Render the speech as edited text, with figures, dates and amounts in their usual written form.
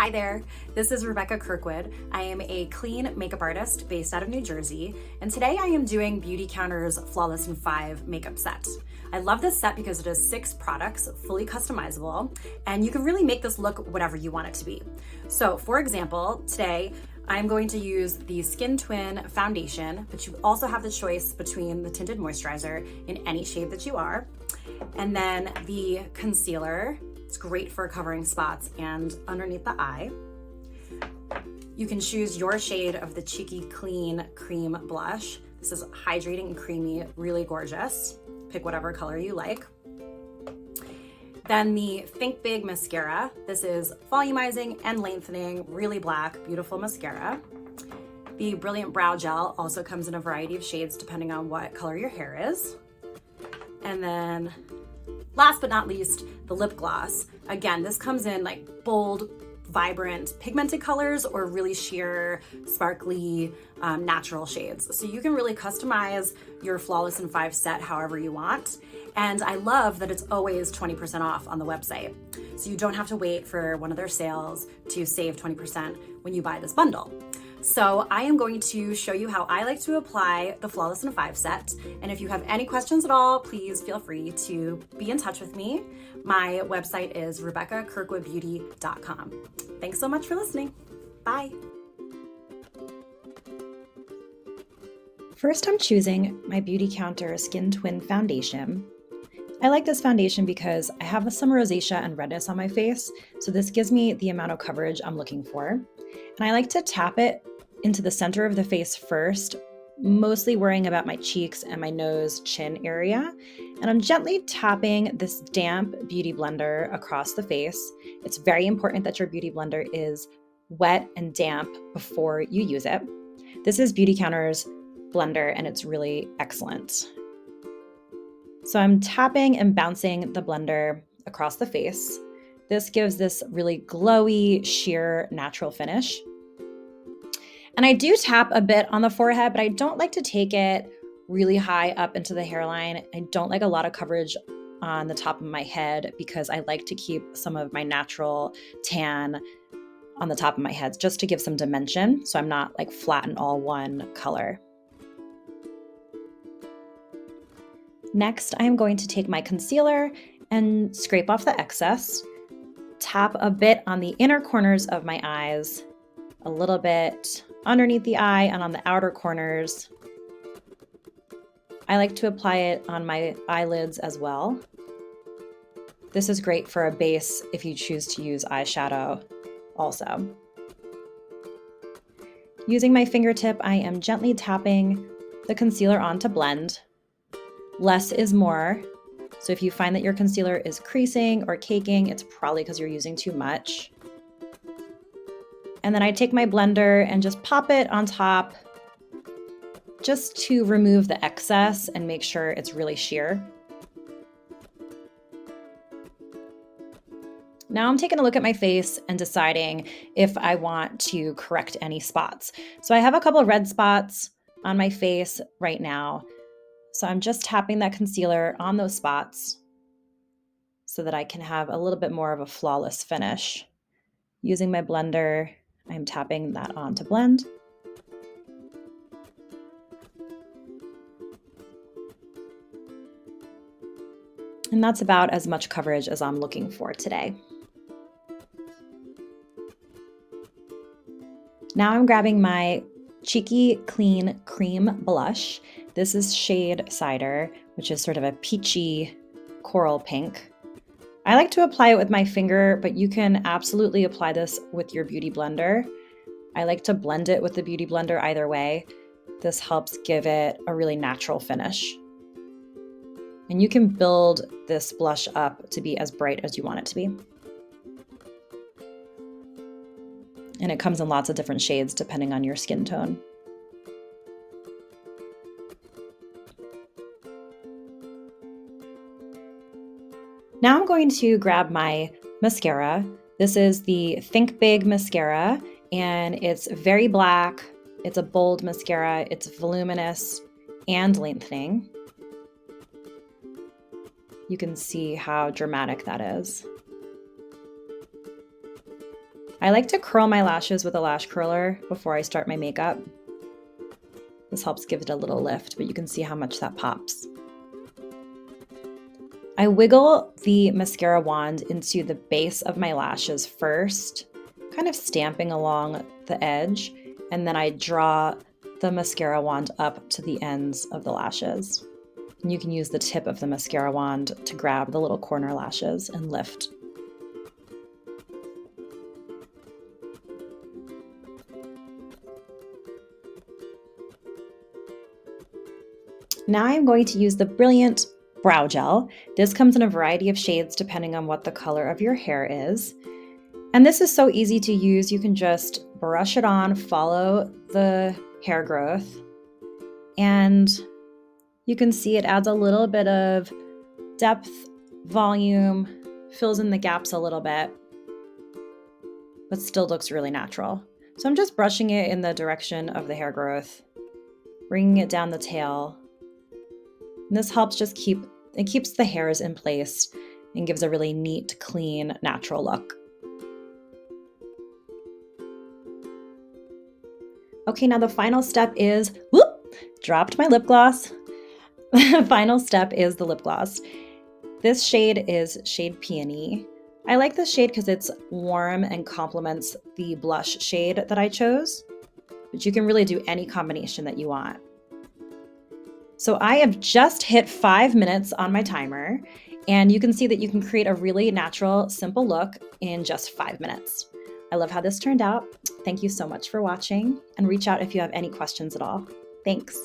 Hi there, this is Rebecca Kirkwood. I am a clean makeup artist based out of New Jersey, and today I am doing Beautycounter's Flawless in 5 makeup set. I love this set because it has 6 products, fully customizable, and you can really make this look whatever you want it to be. So for example, today I'm going to use the Skin Twin foundation, but you also have the choice between the tinted moisturizer in any shade that you are. And then the concealer. It's great for covering spots and underneath the eye. You can choose your shade of the Cheeky Clean Cream Blush. This is hydrating and creamy, really gorgeous. Pick whatever color you like. Then the Think Big Mascara. This is volumizing and lengthening, really black, beautiful mascara. The Brilliant Brow Gel also comes in a variety of shades depending on what color your hair is. And then last but not least, the lip gloss. Again, this comes in like bold, vibrant, pigmented colors or really sheer, sparkly, natural shades. So you can really customize your Flawless in 5 set however you want. And I love that it's always 20% off on the website. So you don't have to wait for one of their sales to save 20% when you buy this bundle. So I am going to show you how I like to apply the Flawless in 5 set. And if you have any questions at all, please feel free to be in touch with me. My website is RebeccaKirkwoodBeauty.com. Thanks so much for listening. Bye. First, I'm choosing my Beautycounter Skin Twin foundation. I like this foundation because I have some rosacea and redness on my face, so this gives me the amount of coverage I'm looking for. And I like to tap it into the center of the face first, mostly worrying about my cheeks and my nose, chin area. And I'm gently tapping this damp beauty blender across the face. It's very important that your beauty blender is wet and damp before you use it. This is Beautycounter's blender and it's really excellent. So I'm tapping and bouncing the blender across the face. This gives this really glowy, sheer, natural finish. And I do tap a bit on the forehead, but I don't like to take it really high up into the hairline. I don't like a lot of coverage on the top of my head because I like to keep some of my natural tan on the top of my head just to give some dimension so I'm not like flat and all one color. Next, I am going to take my concealer and scrape off the excess, tap a bit on the inner corners of my eyes, a little bit underneath the eye and on the outer corners. I like to apply it on my eyelids as well. This is great for a base if you choose to use eyeshadow also. Using my fingertip, I am gently tapping the concealer on to blend. Less is more. So if you find that your concealer is creasing or caking, it's probably because you're using too much. And then I take my blender and just pop it on top just to remove the excess and make sure it's really sheer. Now I'm taking a look at my face and deciding if I want to correct any spots. So I have a couple of red spots on my face right now. So I'm just tapping that concealer on those spots so that I can have a little bit more of a flawless finish. Using my blender, I'm tapping that on to blend. And that's about as much coverage as I'm looking for today. Now I'm grabbing my Cheeky Clean Cream Blush. This is shade Cider, which is sort of a peachy coral pink. I like to apply it with my finger, but you can absolutely apply this with your beauty blender. I like to blend it with the beauty blender either way. This helps give it a really natural finish. And you can build this blush up to be as bright as you want it to be. And it comes in lots of different shades depending on your skin tone. Now I'm going to grab my mascara. This is the Think Big Mascara, and it's very black. It's a bold mascara. It's voluminous and lengthening. You can see how dramatic that is. I like to curl my lashes with a lash curler before I start my makeup. This helps give it a little lift, but you can see how much that pops. I wiggle the mascara wand into the base of my lashes first, kind of stamping along the edge, and then I draw the mascara wand up to the ends of the lashes. And you can use the tip of the mascara wand to grab the little corner lashes and lift. Now I'm going to use the Brilliant Brow Gel. This comes in a variety of shades depending on what the color of your hair is. And this is so easy to use. You can just brush it on, follow the hair growth, and you can see it adds a little bit of depth, volume, fills in the gaps a little bit, but still looks really natural. So I'm just brushing it in the direction of the hair growth, bringing it down the tail. And this helps just keeps the hairs in place and gives a really neat, clean, natural look. Okay, now the final step is, dropped my lip gloss. The final step is the lip gloss. This shade is shade Peony. I like this shade because it's warm and complements the blush shade that I chose, but you can really do any combination that you want. So I have just hit 5 minutes on my timer, and you can see that you can create a really natural, simple look in just 5 minutes. I love how this turned out. Thank you so much for watching, and reach out if you have any questions at all. Thanks.